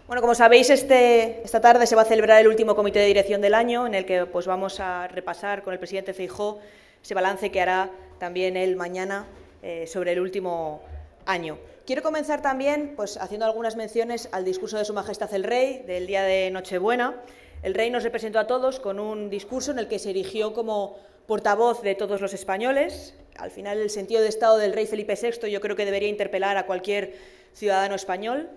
Bueno, como sabéis, esta tarde se va a celebrar el último comité de dirección del año, en el que pues, vamos a repasar con el presidente Feijóo ese balance que hará también él mañana sobre el último año. Quiero comenzar también pues, haciendo algunas menciones al discurso de Su Majestad el Rey del día de Nochebuena. El Rey nos representó a todos con un discurso en el que se erigió como portavoz de todos los españoles. Al final, el sentido de Estado del Rey Felipe VI yo creo que debería interpelar a cualquier ciudadano español.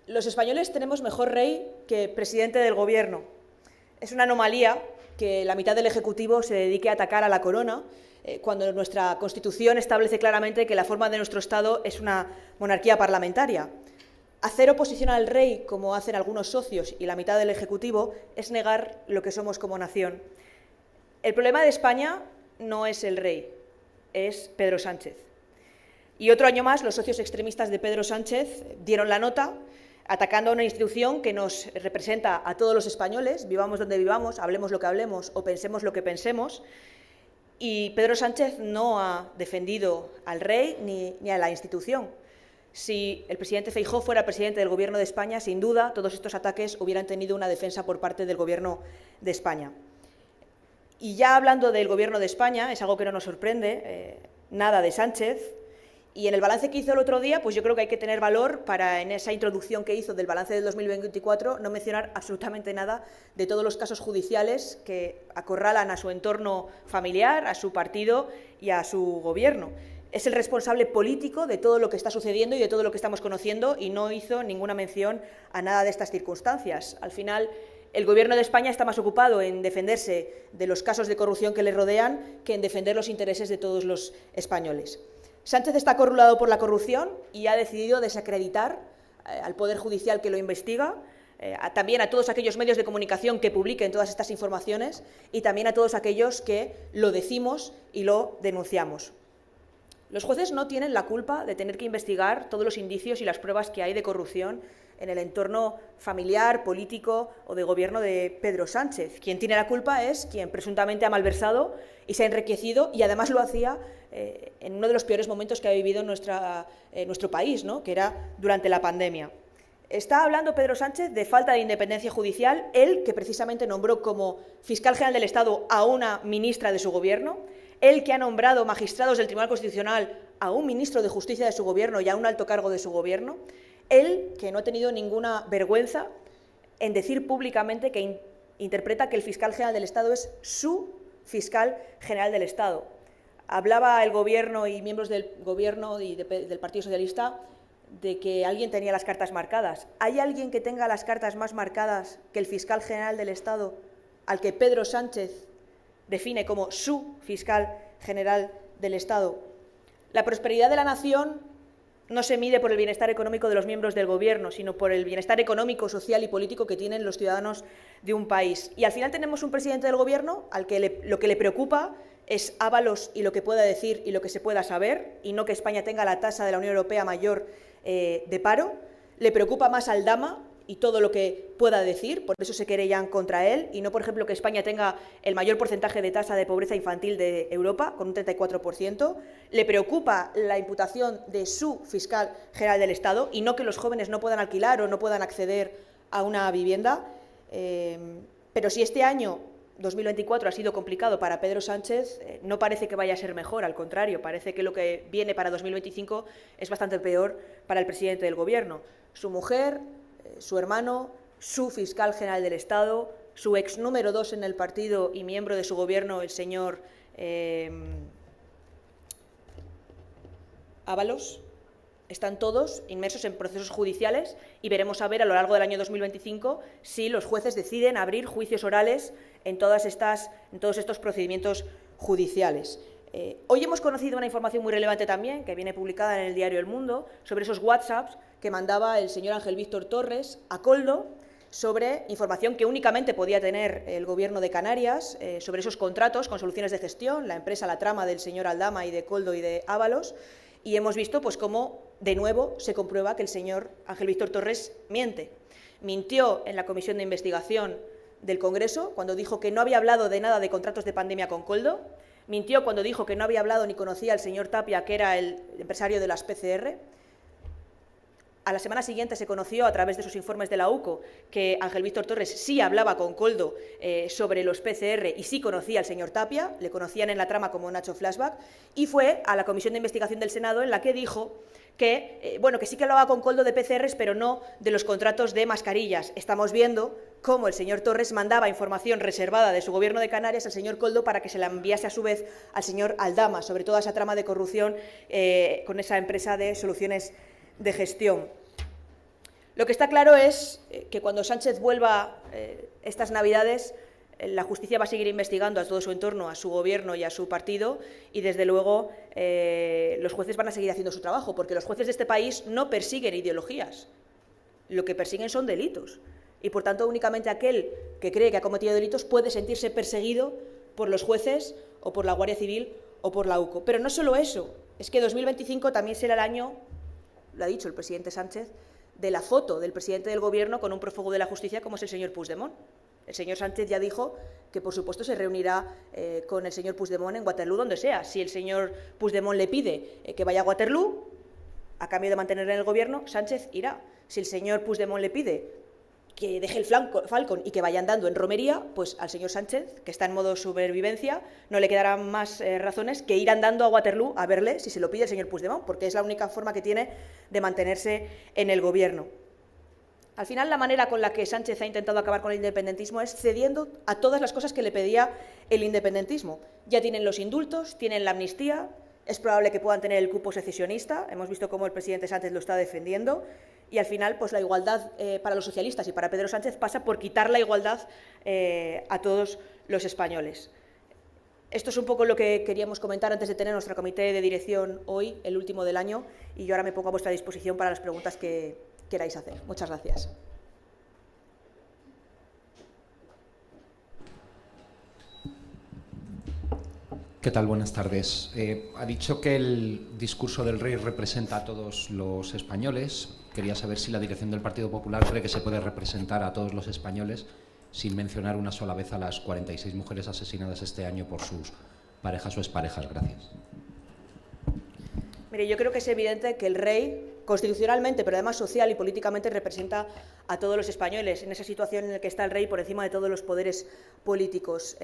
Los españoles tenemos mejor rey que presidente del Gobierno. Es una anomalía que la mitad del Ejecutivo se dedique a atacar a la corona, cuando nuestra Constitución establece claramente que la forma de nuestro Estado es una monarquía parlamentaria. Hacer oposición al rey, como hacen algunos socios y la mitad del Ejecutivo, es negar lo que somos como nación. El problema de España no es el rey, es Pedro Sánchez. Y otro año más, los socios extremistas de Pedro Sánchez dieron la nota, atacando a una institución que nos representa a todos los españoles, vivamos donde vivamos, hablemos lo que hablemos o pensemos lo que pensemos. Y Pedro Sánchez no ha defendido al rey ni a la institución. Si el presidente Feijóo fuera presidente del Gobierno de España, sin duda, todos estos ataques hubieran tenido una defensa por parte del Gobierno de España. Y ya hablando del Gobierno de España, es algo que no nos sorprende, nada de Sánchez. Y en el balance que hizo el otro día, pues yo creo que hay que tener valor para, en esa introducción que hizo del balance del 2024, no mencionar absolutamente nada de todos los casos judiciales que acorralan a su entorno familiar, a su partido y a su gobierno. Es el responsable político de todo lo que está sucediendo y de todo lo que estamos conociendo y no hizo ninguna mención a nada de estas circunstancias. Al final, el Gobierno de España está más ocupado en defenderse de los casos de corrupción que le rodean que en defender los intereses de todos los españoles. Sánchez está acorralado por la corrupción y ha decidido desacreditar al Poder Judicial que lo investiga, también a todos aquellos medios de comunicación que publiquen todas estas informaciones y también a todos aquellos que lo decimos y lo denunciamos. Los jueces no tienen la culpa de tener que investigar todos los indicios y las pruebas que hay de corrupción en el entorno familiar, político o de gobierno de Pedro Sánchez. Quien tiene la culpa es quien presuntamente ha malversado y se ha enriquecido y además lo hacía en uno de los peores momentos que ha vivido nuestro país, ¿no? Que era durante la pandemia. Está hablando Pedro Sánchez de falta de independencia judicial, él que precisamente nombró como fiscal general del Estado a una ministra de su gobierno, él que ha nombrado magistrados del Tribunal Constitucional a un ministro de Justicia de su gobierno y a un alto cargo de su gobierno, él que no ha tenido ninguna vergüenza en decir públicamente que interpreta que el fiscal general del Estado es su fiscal general del Estado. Hablaba el Gobierno y miembros del Gobierno y del Partido Socialista de que alguien tenía las cartas marcadas. ¿Hay alguien que tenga las cartas más marcadas que el fiscal general del Estado, al que Pedro Sánchez define como su fiscal general del Estado? La prosperidad de la nación no se mide por el bienestar económico de los miembros del Gobierno, sino por el bienestar económico, social y político que tienen los ciudadanos de un país. Y al final tenemos un presidente del Gobierno al que lo que le preocupa es Ábalos y lo que pueda decir y lo que se pueda saber, y no que España tenga la tasa de la Unión Europea mayor de paro. Le preocupa más Aldama y todo lo que pueda decir, por eso se querellan contra él, y no, por ejemplo, que España tenga el mayor porcentaje de tasa de pobreza infantil de Europa, con un 34%. Le preocupa la imputación de su fiscal general del Estado, y no que los jóvenes no puedan alquilar o no puedan acceder a una vivienda. Pero si este año 2024 ha sido complicado para Pedro Sánchez, no parece que vaya a ser mejor, al contrario, parece que lo que viene para 2025 es bastante peor para el presidente del Gobierno. Su mujer, su hermano, su fiscal general del Estado, su ex número 2 en el partido y miembro de su gobierno, el señor Ábalos, están todos inmersos en procesos judiciales y veremos a ver a lo largo del año 2025 si los jueces deciden abrir juicios orales en todos estos procedimientos judiciales. Hoy hemos conocido una información muy relevante también, que viene publicada en el diario El Mundo, sobre esos WhatsApps que mandaba el señor Ángel Víctor Torres a Koldo, sobre información que únicamente podía tener el Gobierno de Canarias, sobre esos contratos con soluciones de gestión, la empresa La Trama del señor Aldama y de Koldo y de Ábalos, y hemos visto pues cómo, de nuevo, se comprueba que el señor Ángel Víctor Torres miente. Mintió en la comisión de investigación del Congreso cuando dijo que no había hablado de nada de contratos de pandemia con Koldo, mintió cuando dijo que no había hablado ni conocía al señor Tapia, que era el empresario de las PCR. A la semana siguiente se conoció, a través de sus informes de la UCO, que Ángel Víctor Torres sí hablaba con Koldo sobre los PCR y sí conocía al señor Tapia, le conocían en la trama como Nacho Flashback, y fue a la Comisión de Investigación del Senado en la que dijo que, que sí que hablaba con Koldo de PCRs, pero no de los contratos de mascarillas. Estamos viendo cómo el señor Torres mandaba información reservada de su gobierno de Canarias al señor Koldo para que se la enviase a su vez al señor Aldama, sobre toda esa trama de corrupción con esa empresa de soluciones de gestión. Lo que está claro es que cuando Sánchez vuelva estas Navidades, la justicia va a seguir investigando a todo su entorno, a su gobierno y a su partido, y desde luego los jueces van a seguir haciendo su trabajo, porque los jueces de este país no persiguen ideologías, lo que persiguen son delitos. Y por tanto únicamente aquel que cree que ha cometido delitos puede sentirse perseguido por los jueces o por la Guardia Civil o por la UCO. Pero no solo eso, es que 2025 también será el año, lo ha dicho el presidente Sánchez, de la foto del presidente del Gobierno con un prófugo de la justicia como es el señor Puigdemont. El señor Sánchez ya dijo que, por supuesto, se reunirá con el señor Puigdemont en Waterloo, donde sea. Si el señor Puigdemont le pide que vaya a Waterloo, a cambio de mantener en el Gobierno, Sánchez irá. Si el señor Puigdemont le pide que deje el Falcon y que vaya andando en romería, pues al señor Sánchez, que está en modo supervivencia, no le quedarán más razones que ir andando a Waterloo a verle si se lo pide el señor Puigdemont, porque es la única forma que tiene de mantenerse en el Gobierno. Al final, la manera con la que Sánchez ha intentado acabar con el independentismo es cediendo a todas las cosas que le pedía el independentismo. Ya tienen los indultos, tienen la amnistía, es probable que puedan tener el cupo secesionista, hemos visto cómo el presidente Sánchez lo está defendiendo, y al final pues la igualdad para los socialistas y para Pedro Sánchez pasa por quitar la igualdad a todos los españoles. Esto es un poco lo que queríamos comentar antes de tener nuestro comité de dirección hoy, el último del año, y yo ahora me pongo a vuestra disposición para las preguntas que queráis hacer. Muchas gracias. ¿Qué tal? Buenas tardes. Ha dicho que el discurso del rey representa a todos los españoles. Quería saber si la dirección del Partido Popular cree que se puede representar a todos los españoles sin mencionar una sola vez a las 46 mujeres asesinadas este año por sus parejas o exparejas. Gracias. Mire, yo creo que es evidente que el rey, constitucionalmente, pero además social y políticamente, representa a todos los españoles en esa situación en la que está el rey por encima de todos los poderes políticos.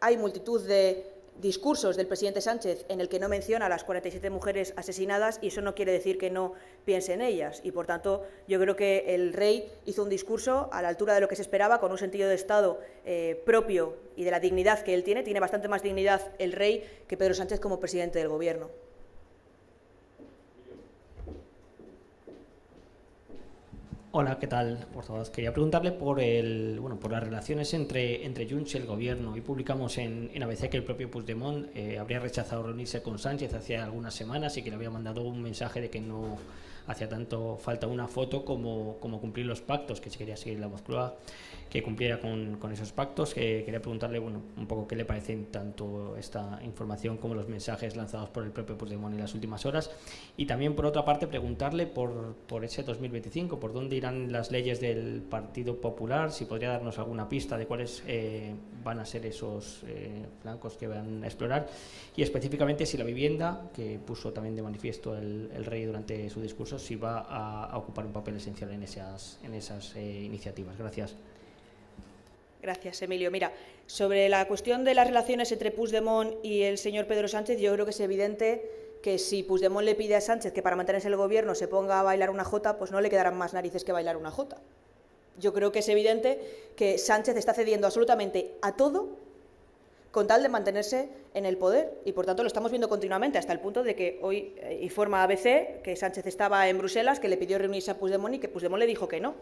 Hay multitud de discursos del presidente Sánchez en el que no menciona a las 47 mujeres asesinadas y eso no quiere decir que no piense en ellas. Y, por tanto, yo creo que el rey hizo un discurso a la altura de lo que se esperaba, con un sentido de Estado propio y de la dignidad que él tiene. Tiene bastante más dignidad el rey que Pedro Sánchez como presidente del Gobierno. Hola, ¿qué tal? Por favor, quería preguntarle por las relaciones entre Junts y el Gobierno. Hoy publicamos en ABC que el propio Puigdemont habría rechazado reunirse con Sánchez hace algunas semanas y que le había mandado un mensaje de que no hacía tanto falta una foto como cumplir los pactos, que si quería seguir la Moncloa, que cumpliera con esos pactos. Quería preguntarle un poco qué le parecen tanto esta información como los mensajes lanzados por el propio Puigdemont en las últimas horas. Y también, por otra parte, preguntarle por ese 2025, por dónde irán las leyes del Partido Popular, si podría darnos alguna pista de cuáles van a ser esos flancos que van a explorar, y específicamente si la vivienda, que puso también de manifiesto el rey durante su discurso, si va a ocupar un papel esencial en esas iniciativas. Gracias. Gracias, Emilio. Mira, sobre la cuestión de las relaciones entre Puigdemont y el señor Pedro Sánchez, yo creo que es evidente que si Puigdemont le pide a Sánchez que para mantenerse en el Gobierno se ponga a bailar una jota, pues no le quedarán más narices que bailar una jota. Yo creo que es evidente que Sánchez está cediendo absolutamente a todo con tal de mantenerse en el poder, y por tanto lo estamos viendo continuamente, hasta el punto de que hoy informa ABC que Sánchez estaba en Bruselas, que le pidió reunirse a Puigdemont y que Puigdemont le dijo que no.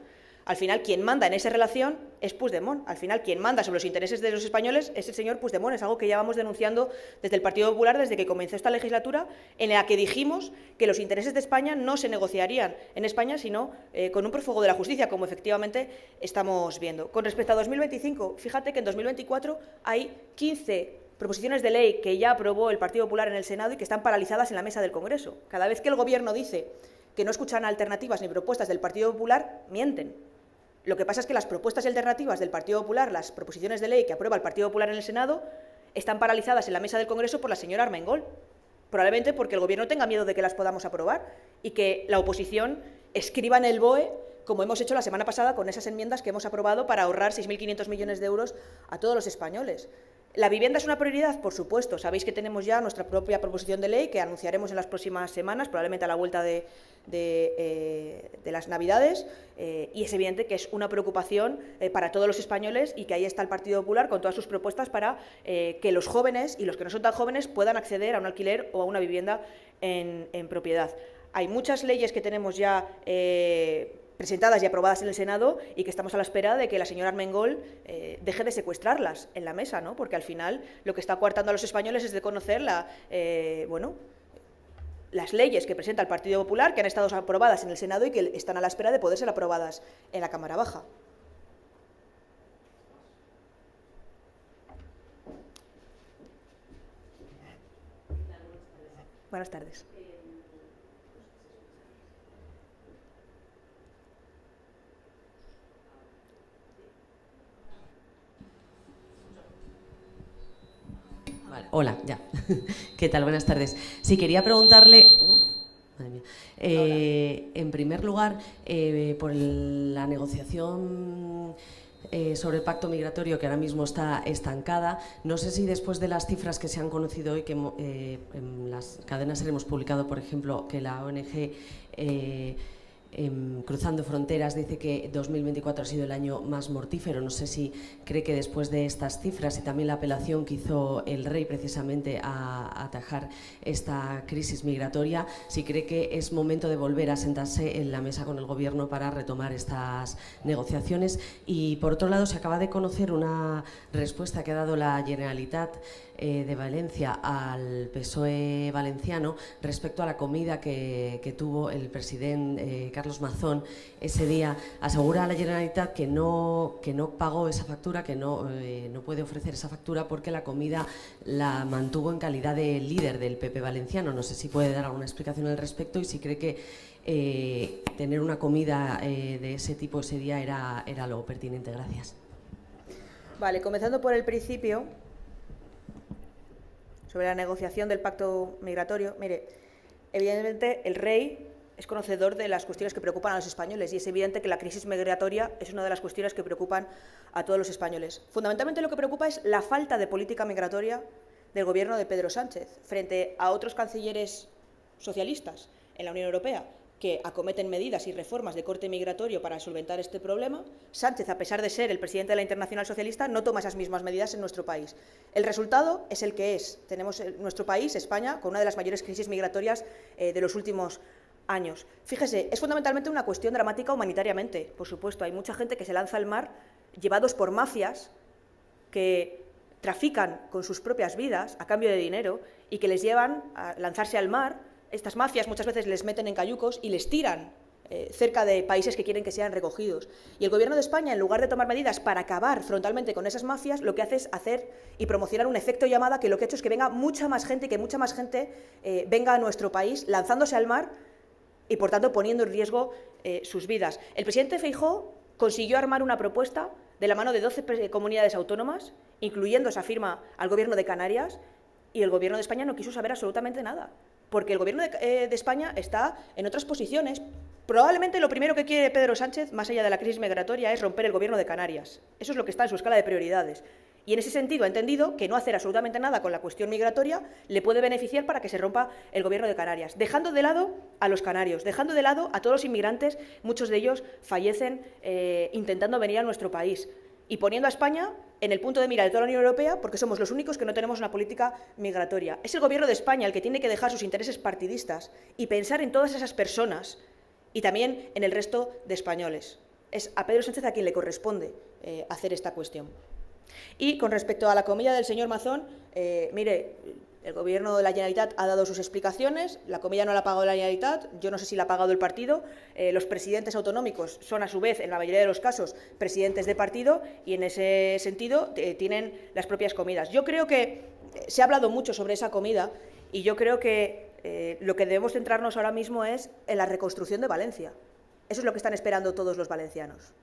Al final, quien manda en esa relación es Puigdemont. Al final, quien manda sobre los intereses de los españoles es el señor Puigdemont. Es algo que llevamos denunciando desde el Partido Popular desde que comenzó esta legislatura, en la que dijimos que los intereses de España no se negociarían en España, sino con un prófugo de la justicia, como efectivamente estamos viendo. Con respecto a 2025, fíjate que en 2024 hay 15 proposiciones de ley que ya aprobó el Partido Popular en el Senado y que están paralizadas en la mesa del Congreso. Cada vez que el Gobierno dice que no escuchan alternativas ni propuestas del Partido Popular, mienten. Lo que pasa es que las propuestas alternativas del Partido Popular, las proposiciones de ley que aprueba el Partido Popular en el Senado, están paralizadas en la mesa del Congreso por la señora Armengol. Probablemente porque el Gobierno tenga miedo de que las podamos aprobar y que la oposición escriba en el BOE, como hemos hecho la semana pasada con esas enmiendas que hemos aprobado para ahorrar 6.500 millones de euros a todos los españoles. ¿La vivienda es una prioridad? Por supuesto. Sabéis que tenemos ya nuestra propia proposición de ley que anunciaremos en las próximas semanas, probablemente a la vuelta de las Navidades, y es evidente que es una preocupación para todos los españoles y que ahí está el Partido Popular con todas sus propuestas para que los jóvenes y los que no son tan jóvenes puedan acceder a un alquiler o a una vivienda en propiedad. Hay muchas leyes que tenemos ya presentadas y aprobadas en el Senado y que estamos a la espera de que la señora Armengol deje de secuestrarlas en la mesa, ¿no? Porque al final lo que está coartando a los españoles es de conocer las leyes que presenta el Partido Popular, que han estado aprobadas en el Senado y que están a la espera de poder ser aprobadas en la Cámara Baja. Buenas tardes. Vale, hola, ya. ¿Qué tal? Buenas tardes. Sí, quería preguntarle... Madre mía. En primer lugar, por la negociación sobre el pacto migratorio, que ahora mismo está estancada, no sé si después de las cifras que se han conocido hoy, que en las cadenas hemos publicado, por ejemplo, que la ONG Cruzando Fronteras dice que 2024 ha sido el año más mortífero. No sé si cree que después de estas cifras y también la apelación que hizo el rey precisamente a atajar esta crisis migratoria, si cree que es momento de volver a sentarse en la mesa con el Gobierno para retomar estas negociaciones. Y por otro lado, se acaba de conocer una respuesta que ha dado la Generalitat de Valencia al PSOE valenciano respecto a la comida que tuvo el presidente Carlos Mazón ese día. Asegura a la Generalitat que no pagó esa factura, que no puede ofrecer esa factura porque la comida la mantuvo en calidad de líder del PP valenciano. No sé si puede dar alguna explicación al respecto y si cree que tener una comida de ese tipo ese día era lo pertinente. Gracias. Vale, comenzando por el principio, sobre la negociación del pacto migratorio. Mire, evidentemente el rey es conocedor de las cuestiones que preocupan a los españoles y es evidente que la crisis migratoria es una de las cuestiones que preocupan a todos los españoles. Fundamentalmente lo que preocupa es la falta de política migratoria del Gobierno de Pedro Sánchez frente a otros cancilleres socialistas en la Unión Europea que acometen medidas y reformas de corte migratorio para solventar este problema. Sánchez, a pesar de ser el presidente de la Internacional Socialista, no toma esas mismas medidas en nuestro país. El resultado es el que es. Tenemos nuestro país, España, con una de las mayores crisis migratorias de los últimos años. Fíjese, es fundamentalmente una cuestión dramática humanitariamente, por supuesto. Hay mucha gente que se lanza al mar llevados por mafias que trafican con sus propias vidas a cambio de dinero y que les llevan a lanzarse al mar. Estas mafias muchas veces les meten en cayucos y les tiran cerca de países que quieren que sean recogidos. Y el Gobierno de España, en lugar de tomar medidas para acabar frontalmente con esas mafias, lo que hace es hacer y promocionar un efecto llamada que lo que ha hecho es que venga mucha más gente y que mucha más gente venga a nuestro país lanzándose al mar y, por tanto, poniendo en riesgo sus vidas. El presidente Feijóo consiguió armar una propuesta de la mano de 12 comunidades autónomas, incluyendo, se afirma, al Gobierno de Canarias, y el Gobierno de España no quiso saber absolutamente nada. Porque el Gobierno de España está en otras posiciones. Probablemente lo primero que quiere Pedro Sánchez, más allá de la crisis migratoria, es romper el Gobierno de Canarias. Eso es lo que está en su escala de prioridades. Y en ese sentido ha entendido que no hacer absolutamente nada con la cuestión migratoria le puede beneficiar para que se rompa el Gobierno de Canarias, dejando de lado a los canarios, dejando de lado a todos los inmigrantes, muchos de ellos fallecen intentando venir a nuestro país, y poniendo a España en el punto de mira de toda la Unión Europea, porque somos los únicos que no tenemos una política migratoria. Es el Gobierno de España el que tiene que dejar sus intereses partidistas y pensar en todas esas personas y también en el resto de españoles. Es a Pedro Sánchez a quien le corresponde hacer esta cuestión. Y con respecto a la comida del señor Mazón, mire, el Gobierno de la Generalitat ha dado sus explicaciones, la comida no la ha pagado la Generalitat, yo no sé si la ha pagado el partido, los presidentes autonómicos son a su vez, en la mayoría de los casos, presidentes de partido y en ese sentido tienen las propias comidas. Yo creo que se ha hablado mucho sobre esa comida y yo creo que lo que debemos centrarnos ahora mismo es en la reconstrucción de Valencia. Eso es lo que están esperando todos los valencianos.